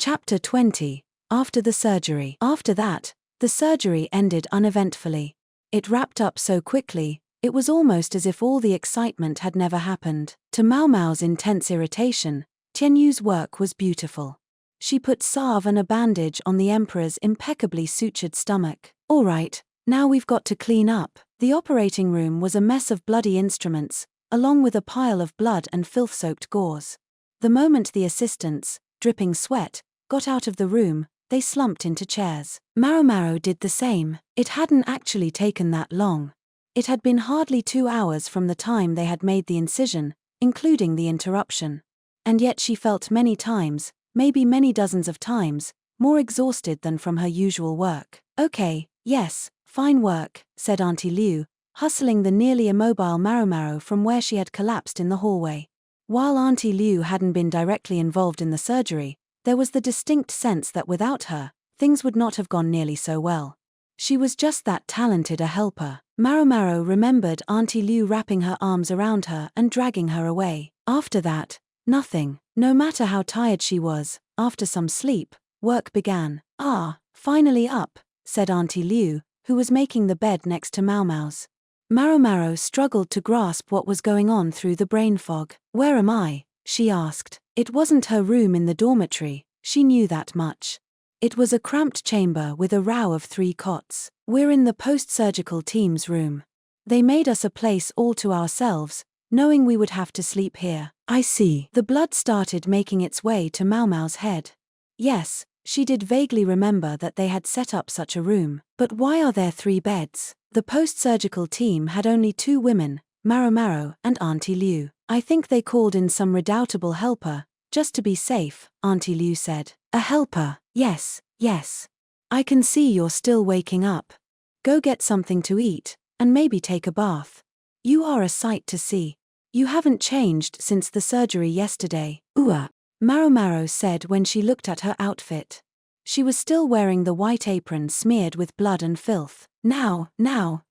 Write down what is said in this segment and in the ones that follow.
Chapter 20. After the surgery. After that, the surgery ended uneventfully. It wrapped up so quickly, it was almost as if all the excitement had never happened. To Maomao's intense irritation, Tianyu's work was beautiful. She put salve and a bandage on the emperor's impeccably sutured stomach. All right, now we've got to clean up. The operating room was a mess of bloody instruments, along with a pile of blood and filth-soaked gauze. The moment the assistants, dripping sweat, got out of the room, they slumped into chairs. Maomao did the same. It hadn't actually taken that long. It had been hardly 2 hours from the time they had made the incision, including the interruption. And yet she felt many times, maybe many dozens of times, more exhausted than from her usual work. Okay, yes, fine work, said Auntie Liu, hustling the nearly immobile Maomao from where she had collapsed in the hallway. While Auntie Liu hadn't been directly involved in the surgery, there was the distinct sense that without her, things would not have gone nearly so well. She was just that talented a helper. Maomao remembered Auntie Liu wrapping her arms around her and dragging her away. After that, nothing. No matter how tired she was, after some sleep, work began. Ah, finally up, said Auntie Liu, who was making the bed next to Maomao's. Maomao struggled to grasp what was going on through the brain fog. Where am I? She asked. It wasn't her room in the dormitory, she knew that much. It was a cramped chamber with a row of 3 cots. We're in the post-surgical team's room. They made us a place all to ourselves, knowing we would have to sleep here. I see. The blood started making its way to Maomao's head. Yes, she did vaguely remember that they had set up such a room. But why are there 3 beds? The post-surgical team had only 2 women, Maomao and Auntie Liu. I think they called in some redoubtable helper, just to be safe, Auntie Liu said. A helper? Yes, yes. I can see you're still waking up. Go get something to eat, and maybe take a bath. You are a sight to see. You haven't changed since the surgery yesterday. Maomao said when she looked at her outfit. She was still wearing the white apron smeared with blood and filth. Now,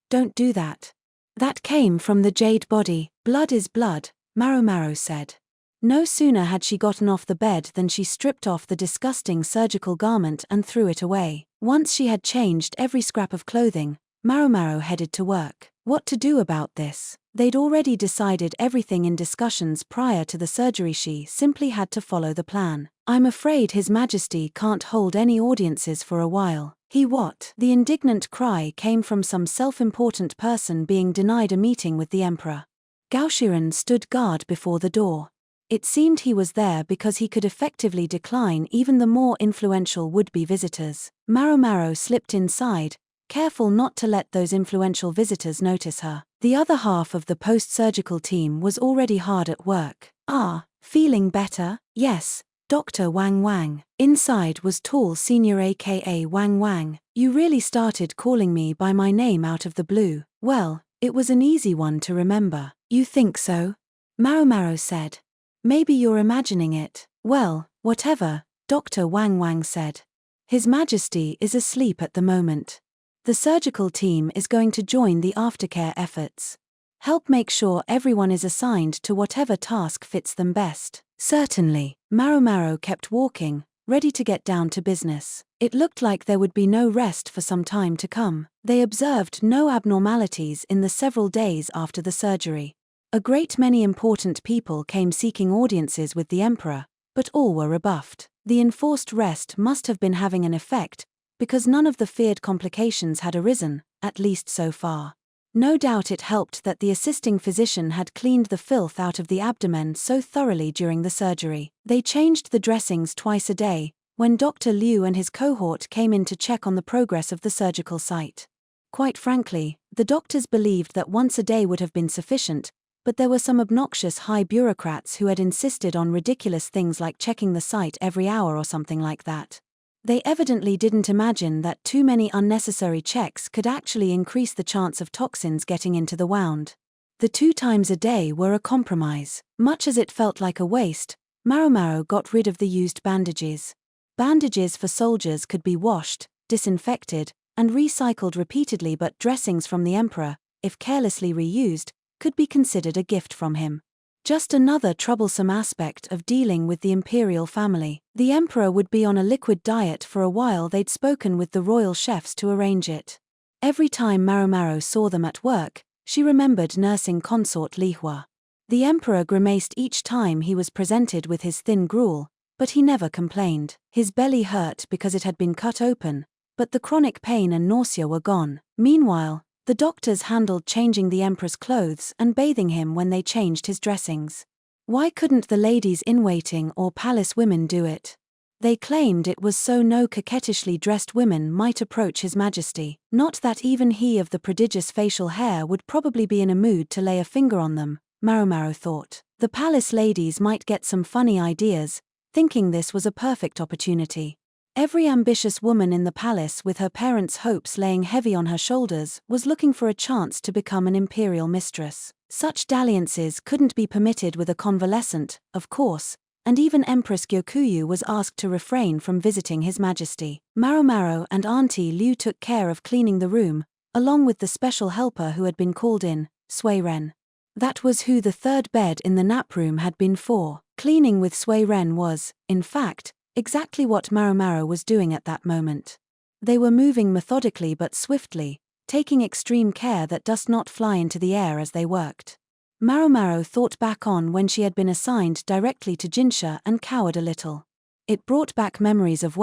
don't do that. That came from the jade body. Blood is blood, Maomao said. No sooner had she gotten off the bed than she stripped off the disgusting surgical garment and threw it away. Once she had changed every scrap of clothing, Maomao headed to work. What to do about this? They'd already decided everything in discussions prior to the surgery. She simply had to follow the plan. I'm afraid His Majesty can't hold any audiences for a while. He what? The indignant cry came from some self-important person being denied a meeting with the emperor. Gaoshiren stood guard before the door. It seemed he was there because he could effectively decline even the more influential would-be visitors. Maomao slipped inside, careful not to let those influential visitors notice her. The other half of the post-surgical team was already hard at work. Feeling better? Yes, Dr. Wang Wang. Inside was tall senior aka Wang Wang. You really started calling me by my name out of the blue. Well, it was an easy one to remember. You think so? Maomao said. Maybe you're imagining it. Well, whatever, Dr. Wang Wang said. His Majesty is asleep at the moment. The surgical team is going to join the aftercare efforts. Help make sure everyone is assigned to whatever task fits them best. Certainly. Maomao kept walking, ready to get down to business. It looked like there would be no rest for some time to come. They observed no abnormalities in the several days after the surgery. A great many important people came seeking audiences with the emperor, but all were rebuffed. The enforced rest must have been having an effect, because none of the feared complications had arisen, at least so far. No doubt it helped that the assisting physician had cleaned the filth out of the abdomen so thoroughly during the surgery. They changed the dressings twice a day, when Dr. Liu and his cohort came in to check on the progress of the surgical site. Quite frankly, the doctors believed that once a day would have been sufficient, but there were some obnoxious high bureaucrats who had insisted on ridiculous things like checking the site every hour or something like that. They evidently didn't imagine that too many unnecessary checks could actually increase the chance of toxins getting into the wound. The 2 times a day were a compromise. Much as it felt like a waste, Maomao got rid of the used bandages. Bandages for soldiers could be washed, disinfected, and recycled repeatedly, but dressings from the emperor, if carelessly reused, could be considered a gift from him. Just another troublesome aspect of dealing with the imperial family. The emperor would be on a liquid diet for a while. They'd spoken with the royal chefs to arrange it. Every time Maomao saw them at work, she remembered nursing consort Li Hua. The emperor grimaced each time he was presented with his thin gruel, but he never complained. His belly hurt because it had been cut open, but the chronic pain and nausea were gone. Meanwhile, the doctors handled changing the emperor's clothes and bathing him when they changed his dressings. Why couldn't the ladies-in-waiting or palace women do it? They claimed it was so no coquettishly dressed women might approach His Majesty, not that even he of the prodigious facial hair would probably be in a mood to lay a finger on them, Maomao thought. The palace ladies might get some funny ideas, thinking this was a perfect opportunity. Every ambitious woman in the palace with her parents' hopes laying heavy on her shoulders was looking for a chance to become an imperial mistress. Such dalliances couldn't be permitted with a convalescent, of course, and even Empress Gyokuyu was asked to refrain from visiting His Majesty. Maomao and Auntie Liu took care of cleaning the room, along with the special helper who had been called in, Sui Ren. That was who the third bed in the nap room had been for. Cleaning with Sui Ren was, in fact, exactly what Maomao was doing at that moment. They were moving methodically but swiftly, taking extreme care that dust not fly into the air as they worked. Maomao thought back on when she had been assigned directly to Jingsha and cowered a little. It brought back memories of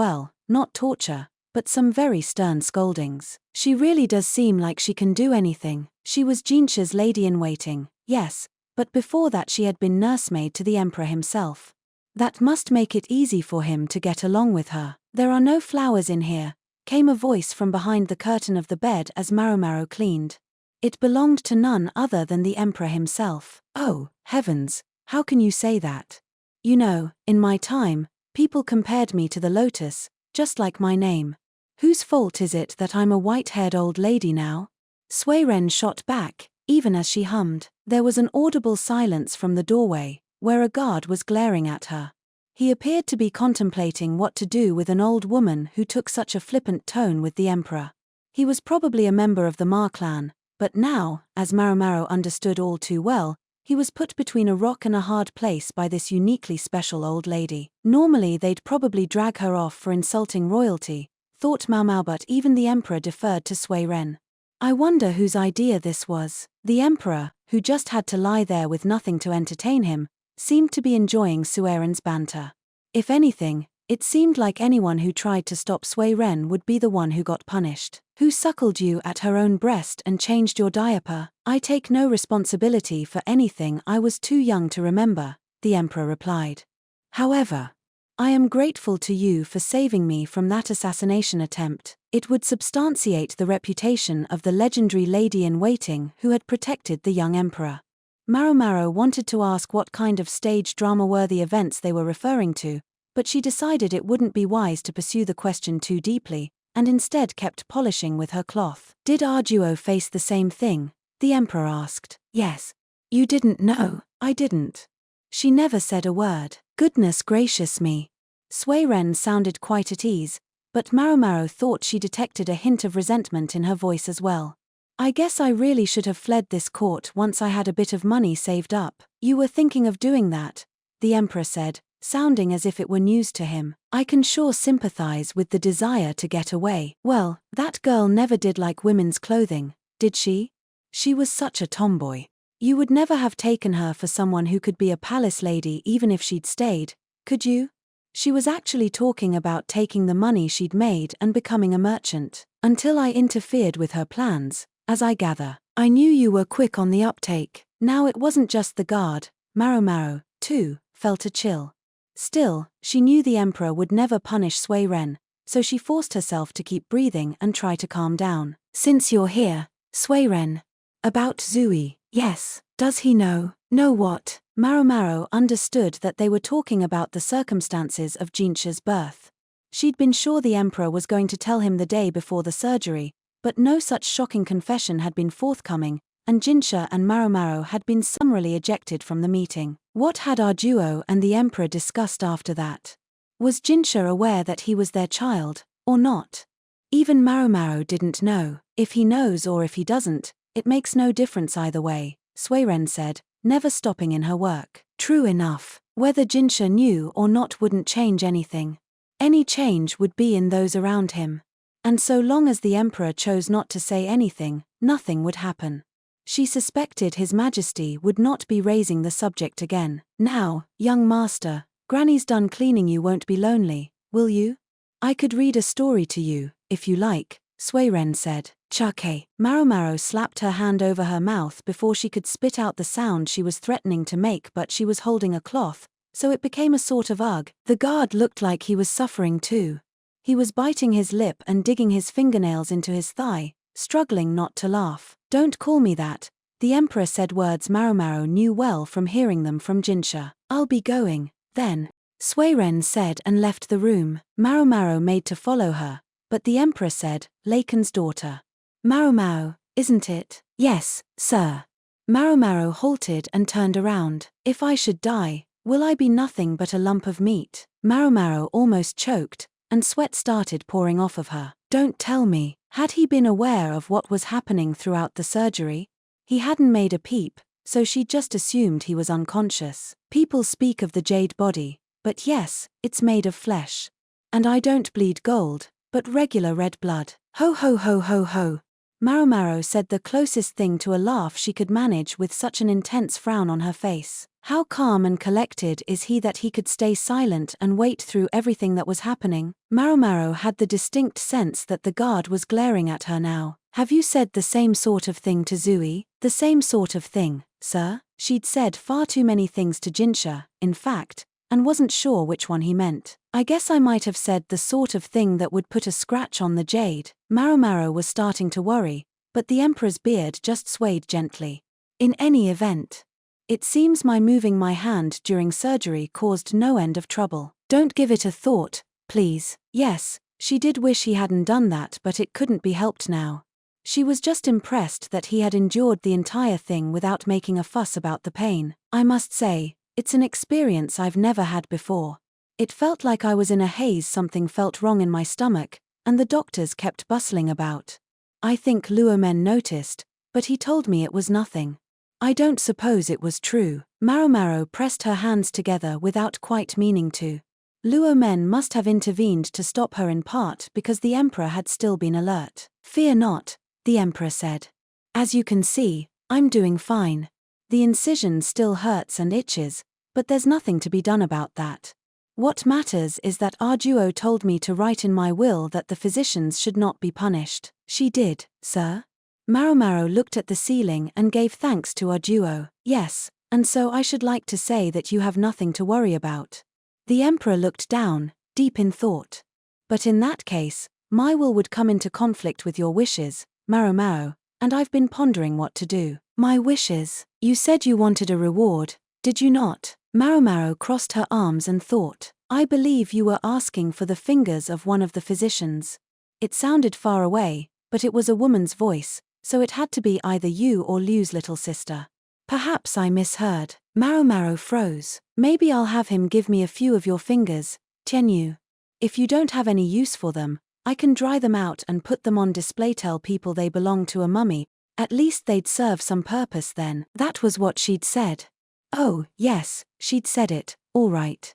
not torture, but some very stern scoldings. She really does seem like she can do anything. She was Jingsha's lady-in-waiting, yes, but before that she had been nursemaid to the emperor himself. That must make it easy for him to get along with her. There are no flowers in here, came a voice from behind the curtain of the bed as Maomao cleaned. It belonged to none other than the emperor himself. Oh, heavens, how can you say that? You know, in my time, people compared me to the lotus, just like my name. Whose fault is it that I'm a white-haired old lady now? Sui Ren shot back, even as she hummed. There was an audible silence from the doorway, where a guard was glaring at her. He appeared to be contemplating what to do with an old woman who took such a flippant tone with the emperor. He was probably a member of the Ma clan, but now, as Maomao understood all too well, he was put between a rock and a hard place by this uniquely special old lady. Normally they'd probably drag her off for insulting royalty, thought Maomao, but even the emperor deferred to Sui Ren. I wonder whose idea this was. The emperor, who just had to lie there with nothing to entertain him, seemed to be enjoying Sui Ren's banter. If anything, it seemed like anyone who tried to stop Sui Ren would be the one who got punished. Who suckled you at her own breast and changed your diaper? I take no responsibility for anything I was too young to remember, the emperor replied. However, I am grateful to you for saving me from that assassination attempt. It would substantiate the reputation of the legendary lady-in-waiting who had protected the young emperor. Maomao wanted to ask what kind of stage drama-worthy events they were referring to, but she decided it wouldn't be wise to pursue the question too deeply, and instead kept polishing with her cloth. Did Arduo face the same thing? The emperor asked. Yes. You didn't know? I didn't. She never said a word. Goodness gracious me. Sui Ren sounded quite at ease, but Maomao thought she detected a hint of resentment in her voice as well. I guess I really should have fled this court once I had a bit of money saved up. You were thinking of doing that, the emperor said, sounding as if it were news to him. I can sure sympathize with the desire to get away. Well, that girl never did like women's clothing, did she? She was such a tomboy. You would never have taken her for someone who could be a palace lady even if she'd stayed, could you? She was actually talking about taking the money she'd made and becoming a merchant. Until I interfered with her plans, as I gather. I knew you were quick on the uptake. Now it wasn't just the guard. Maomao, too, felt a chill. Still, she knew the emperor would never punish Sui Ren, so she forced herself to keep breathing and try to calm down. Since you're here, Sui Ren. About Zui, yes. Does he know? Know what? Maomao understood that they were talking about the circumstances of Jingsha's birth. She'd been sure the emperor was going to tell him the day before the surgery, but no such shocking confession had been forthcoming, and Jingsha and Maomao had been summarily ejected from the meeting. What had Arduo and the emperor discussed after that? Was Jingsha aware that he was their child, or not? Even Maomao didn't know. If he knows or if he doesn't, it makes no difference either way, Sui Ren said, never stopping in her work. True enough, whether Jingsha knew or not wouldn't change anything. Any change would be in those around him. And so long as the emperor chose not to say anything, nothing would happen. She suspected His Majesty would not be raising the subject again. Now, young master, Granny's done cleaning, you won't be lonely, will you? I could read a story to you, if you like, Suiren said. Chake. Maomao slapped her hand over her mouth before she could spit out the sound she was threatening to make, but she was holding a cloth, so it became a sort of ugh. The guard looked like he was suffering too. He was biting his lip and digging his fingernails into his thigh, struggling not to laugh. Don't call me that, the emperor said, words Maomao knew well from hearing them from Jingsha. I'll be going, then, Suiren said, and left the room. Maomao made to follow her, but the emperor said, Laken's daughter. Maomao, isn't it? Yes, sir. Maomao halted and turned around. If I should die, will I be nothing but a lump of meat? Maomao almost choked, and sweat started pouring off of her. Don't tell me. Had he been aware of what was happening throughout the surgery? He hadn't made a peep, so she just assumed he was unconscious. People speak of the jade body, but yes, it's made of flesh. And I don't bleed gold, but regular red blood. Ho ho ho ho ho. Maomao said the closest thing to a laugh she could manage with such an intense frown on her face. How calm and collected is he that he could stay silent and wait through everything that was happening? Maomao had the distinct sense that the guard was glaring at her now. Have you said the same sort of thing to Zui? The same sort of thing, sir? She'd said far too many things to Jingsha, in fact, and wasn't sure which one he meant. I guess I might have said the sort of thing that would put a scratch on the jade. Maomao was starting to worry, but the emperor's beard just swayed gently. In any event, it seems my moving my hand during surgery caused no end of trouble. Don't give it a thought, please. Yes, she did wish he hadn't done that, but it couldn't be helped now. She was just impressed that he had endured the entire thing without making a fuss about the pain. I must say, it's an experience I've never had before. It felt like I was in a haze, something felt wrong in my stomach, and the doctors kept bustling about. I think Luomen noticed, but he told me it was nothing. I don't suppose it was true. Maomao pressed her hands together without quite meaning to. Luomen must have intervened to stop her, in part because the emperor had still been alert. Fear not, the emperor said. As you can see, I'm doing fine. The incision still hurts and itches, but there's nothing to be done about that. What matters is that Arduo told me to write in my will that the physicians should not be punished. She did, sir? Maomao looked at the ceiling and gave thanks to Arduo. Yes, and so I should like to say that you have nothing to worry about. The emperor looked down, deep in thought. But in that case, my will would come into conflict with your wishes, Maomao, and I've been pondering what to do. My wishes? You said you wanted a reward, did you not? Maomao crossed her arms and thought. I believe you were asking for the fingers of one of the physicians. It sounded far away, but it was a woman's voice, so it had to be either you or Liu's little sister. Perhaps I misheard. Maomao froze. Maybe I'll have him give me a few of your fingers, Tianyu. If you don't have any use for them, I can dry them out and put them on display. Tell people they belong to a mummy, at least they'd serve some purpose then. That was what she'd said. Oh, yes, she'd said it, all right.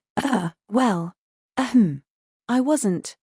Well. I wasn't,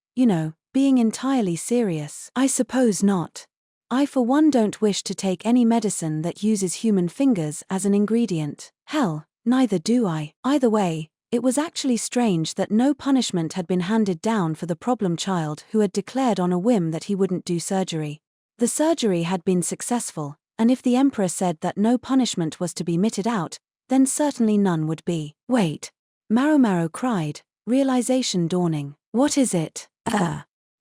being entirely serious. I suppose not. I for one don't wish to take any medicine that uses human fingers as an ingredient. Hell, neither do I. Either way, it was actually strange that no punishment had been handed down for the problem child who had declared on a whim that he wouldn't do surgery. The surgery had been successful, and if the emperor said that no punishment was to be meted out, then certainly none would be. Wait. Maomao cried, realization dawning. What is it?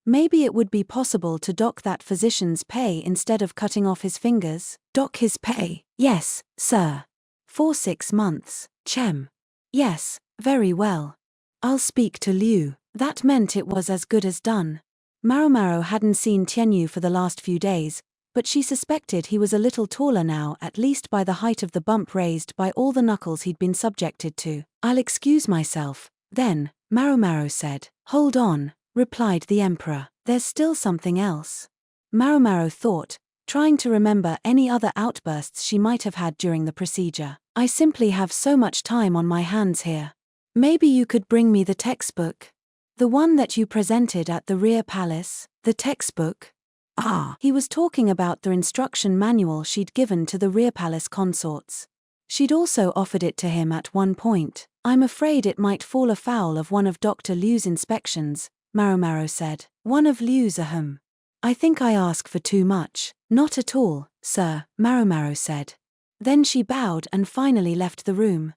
Maybe it would be possible to dock that physician's pay instead of cutting off his fingers. Dock his pay? Yes, sir. For 6 months. Chem. Yes, very well. I'll speak to Liu. That meant it was as good as done. Maomao hadn't seen Tianyu for the last few days, but she suspected he was a little taller now, at least by the height of the bump raised by all the knuckles he'd been subjected to. I'll excuse myself, then, Maomao said. Hold on, replied the emperor. There's still something else. Maomao thought, trying to remember any other outbursts she might have had during the procedure. I simply have so much time on my hands here. Maybe you could bring me the textbook? The one that you presented at the rear palace? The textbook? Ah, he was talking about the instruction manual she'd given to the rear palace consorts. She'd also offered it to him at one point. I'm afraid it might fall afoul of one of Dr. Liu's inspections, Maomao said. One of Liu's ahem. I think I ask for too much. Not at all, sir, Maomao said. Then she bowed and finally left the room.